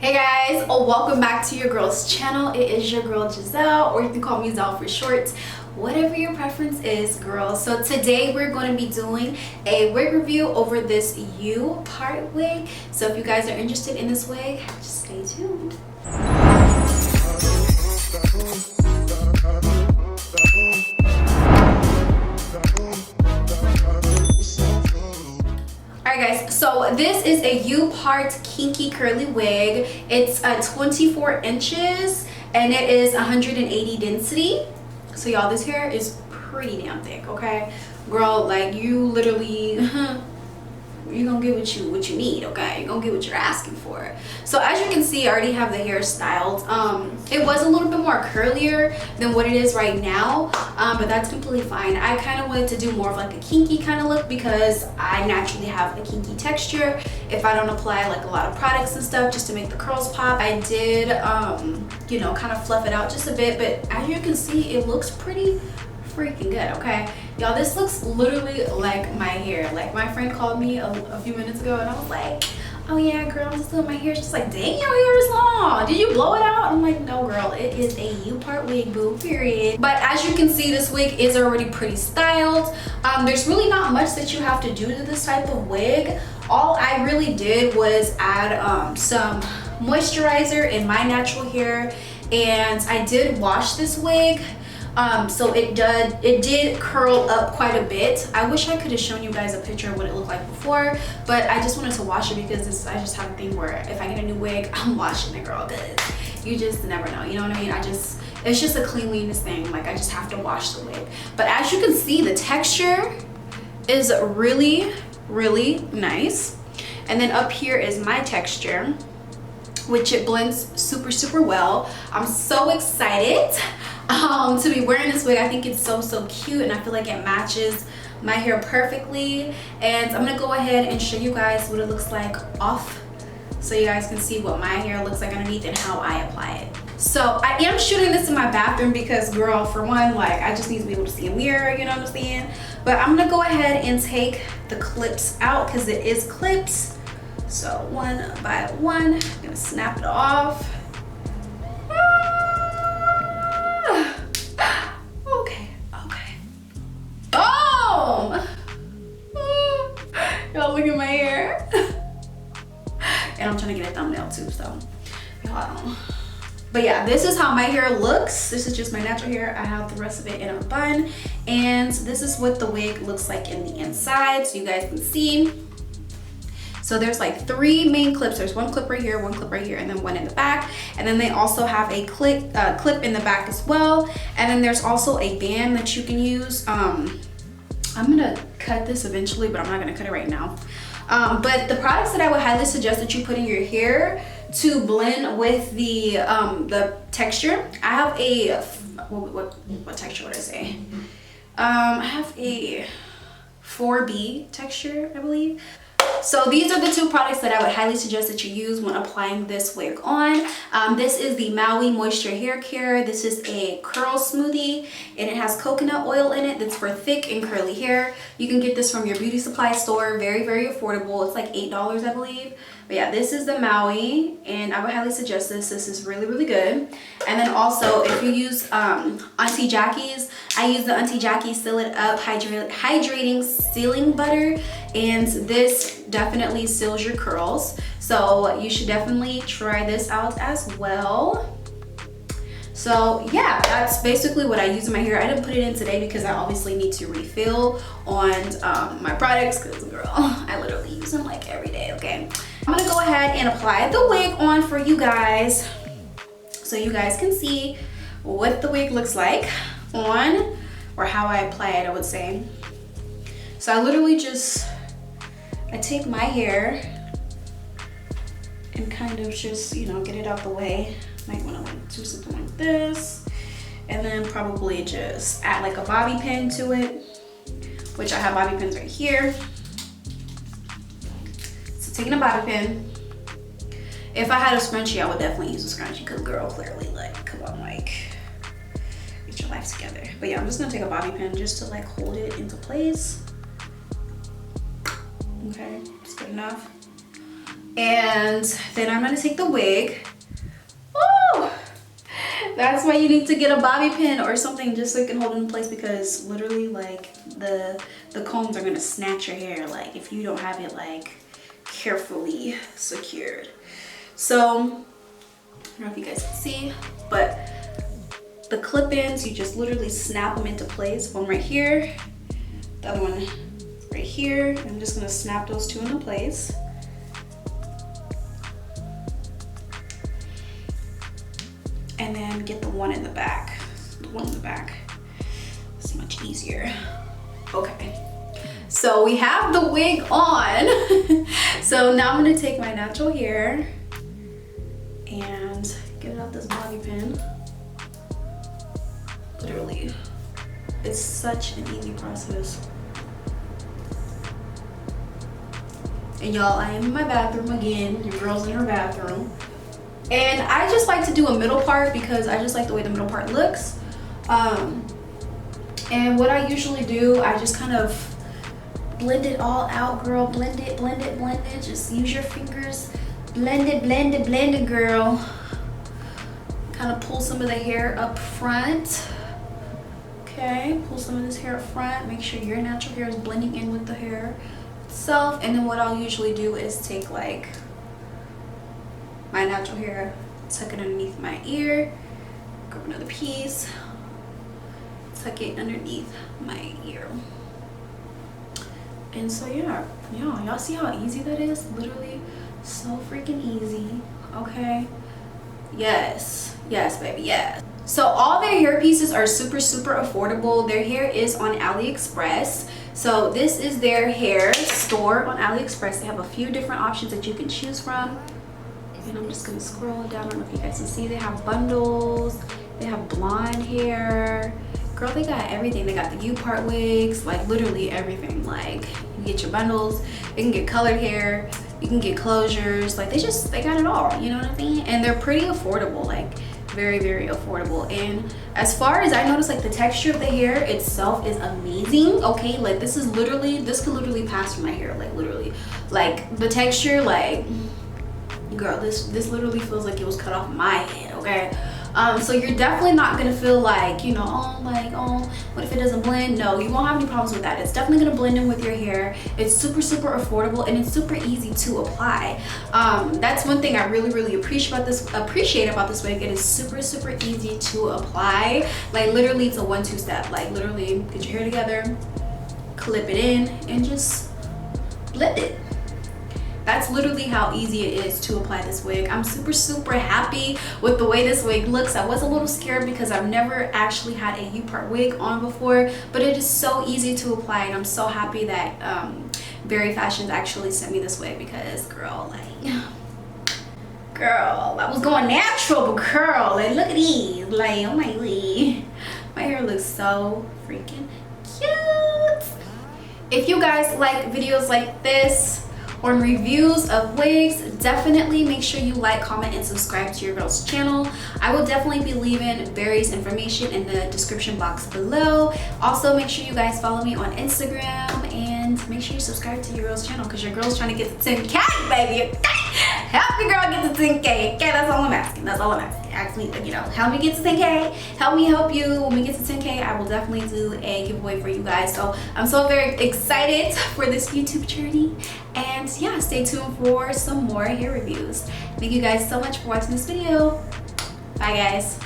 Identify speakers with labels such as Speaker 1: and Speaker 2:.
Speaker 1: Hey guys, welcome back to your girl's channel. It is your girl Giselle, or you can call me Zell for short. Whatever your preference is, girl. So today we're going to be doing a wig review over this U-part wig. So if you guys are interested in this wig, just stay tuned. Alright guys, so this is a U-part kinky curly wig. It's 24 inches and it is 180 density. So y'all, this hair is pretty damn thick, okay? Girl, like you literally, you're gonna get what you need, okay? You're gonna get what you're asking for. So as you can see, I already have the hair styled. It was a little bit more curlier than what it is right now, but that's completely fine. I kind of wanted to do more of like a kinky kind of look because I naturally have a kinky texture if I don't apply like a lot of products and stuff just to make the curls pop. I did, you know, kind of fluff it out just a bit, but as you can see, it looks pretty freaking good, okay? Y'all, this looks literally like my hair. Like my friend called me a few minutes ago and I was like, oh yeah girl, I'm just doing my hair. She's like, dang, your hair is long, did you blow it out? I'm like, no girl, it is a U-part wig, boo, period. But as you can see, this wig is already pretty styled. There's really not much that you have to do to this type of wig. All I really did was add some moisturizer in my natural hair, and I did wash this wig. So it did curl up quite a bit. I wish I could have shown you guys a picture of what it looked like before, but I just wanted to wash it because I just have a thing where if I get a new wig, I'm washing it, girl, because you just never know, you know what I mean? It's just a cleanliness thing. Like, I just have to wash the wig. But as you can see, the texture is really, really nice. And then up here is my texture, which it blends super, super well. I'm so excited to be wearing this wig. I think it's so cute, and I feel like it matches my hair perfectly. And I'm gonna go ahead and show you guys what it looks like off, so you guys can see what my hair looks like underneath and how I apply it. So I am shooting this in my bathroom because, girl, for one, like, I just need to be able to see a mirror, you know what I'm saying? But I'm gonna go ahead and take the clips out because it is clips. So one by one, I'm gonna snap it off. Okay. Boom! Y'all, look at my hair. And I'm trying to get a thumbnail too, so y'all. But yeah, this is how my hair looks. This is just my natural hair. I have the rest of it in a bun, and this is what the wig looks like in the inside, so you guys can see. So there's like 3 main clips. There's one clip right here, one clip right here, and then one in the back. And then they also have a clip in the back as well. And then there's also a band that you can use. I'm gonna cut this eventually, but I'm not gonna cut it right now. But the products that I would highly suggest that you put in your hair to blend with the texture. I have a, what texture would I say? I have a 4B texture, I believe. So these are the 2 products that I would highly suggest that you use when applying this wig on. This is the Maui Moisture Hair Care. This is a curl smoothie, and it has coconut oil in it that's for thick and curly hair. You can get this from your beauty supply store. Very, very affordable. It's like $8, I believe. But yeah, this is the Maui, and I would highly suggest this. This is really, really good. And then also, if you use Auntie Jackie's, I use the Auntie Jackie Seal It Up Hydrating Sealing Butter, and this definitely seals your curls. So you should definitely try this out as well. So yeah, that's basically what I use in my hair. I didn't put it in today because I obviously need to refill on my products, because, girl, I literally use them like every day, okay? I'm gonna go ahead and apply the wig on for you guys so you guys can see what the wig looks like on, or how I apply it, I would say. So I literally I take my hair and kind of just, you know, get it out the way. Might want to like do something like this, and then probably just add like a bobby pin to it, which I have bobby pins right here. So taking a bobby pin. If I had a scrunchie, I would definitely use a scrunchie, because, girl, clearly, like, come on, like, get your life together. But yeah, I'm just gonna take a bobby pin just to like hold it into place. Okay, that's good enough. And then I'm gonna take the wig. Woo! That's why you need to get a bobby pin or something just so you can hold it in place, because literally like the combs are gonna snatch your hair like if you don't have it like carefully secured. So I don't know if you guys can see, but the clip-ins, you just literally snap them into place. One right here, the other one right here. I'm just gonna snap those two into place. And then get the one in the back. The one in the back. It's much easier. Okay. So we have the wig on. So now I'm gonna take my natural hair and get it out this bobby pin. Literally, it's such an easy process. And y'all, I am in my bathroom again. Your girl's in her bathroom. And I just like to do a middle part because I just like the way the middle part looks. And what I usually do, I just kind of blend it all out, girl. Blend it, blend it, blend it. Just use your fingers. Blend it, blend it, blend it, girl. Kind of pull some of the hair up front. Okay, pull some of this hair up front. Make sure your natural hair is blending in with the hair itself. And then what I'll usually do is take like my natural hair, tuck it underneath my ear, grab another piece, tuck it underneath my ear. And so yeah, y'all see how easy that is? Literally so freaking easy. Okay, yes, yes baby, yes. So all their hair pieces are super affordable. Their hair is on AliExpress. So this is their hair store on AliExpress. They have a few different options that you can choose from. And I'm just gonna scroll down. I don't know if you guys can see. They have bundles, they have blonde hair. Girl, they got everything. They got the U-part wigs, like literally everything. Like you get your bundles, you can get colored hair, you can get closures. Like they got it all, you know what I mean? And they're pretty affordable, like very affordable. And as far as I noticed, like the texture of the hair itself is amazing. Okay, like this could literally pass for my hair, like literally. Like the texture, like girl, this literally feels like it was cut off my head. Okay, so you're definitely not gonna feel like, you know, oh what if it doesn't blend? No, you won't have any problems with that. It's definitely gonna blend in with your hair. It's super affordable, and it's super easy to apply. That's one thing I really appreciate about this wig. It is super easy to apply. Like literally it's a 1-2 step. Like literally get your hair together, clip it in, and just blend it. That's literally how easy it is to apply this wig. I'm super happy with the way this wig looks. I was a little scared because I've never actually had a U-part wig on before, but it is so easy to apply, and I'm so happy that Berry Fashions actually sent me this wig, because girl, I was going natural, but girl, like look at these, like oh my god, my hair looks so freaking cute. If you guys like videos like this, on reviews of wigs, definitely make sure you like, comment, and subscribe to your girl's channel. I will definitely be leaving various information in the description box below. Also, make sure you guys follow me on Instagram, and make sure you subscribe to your girl's channel, because your girl's trying to get to 10K, baby. Help your girl get to 10K. Okay, that's all I'm asking. That's all I'm asking. Ask me, you know, help me get to 10K. Help me help you. When we get to 10K, I will definitely do a giveaway for you guys. So I'm so very excited for this YouTube journey. And yeah, stay tuned for some more hair reviews. Thank you guys so much for watching this video. Bye guys.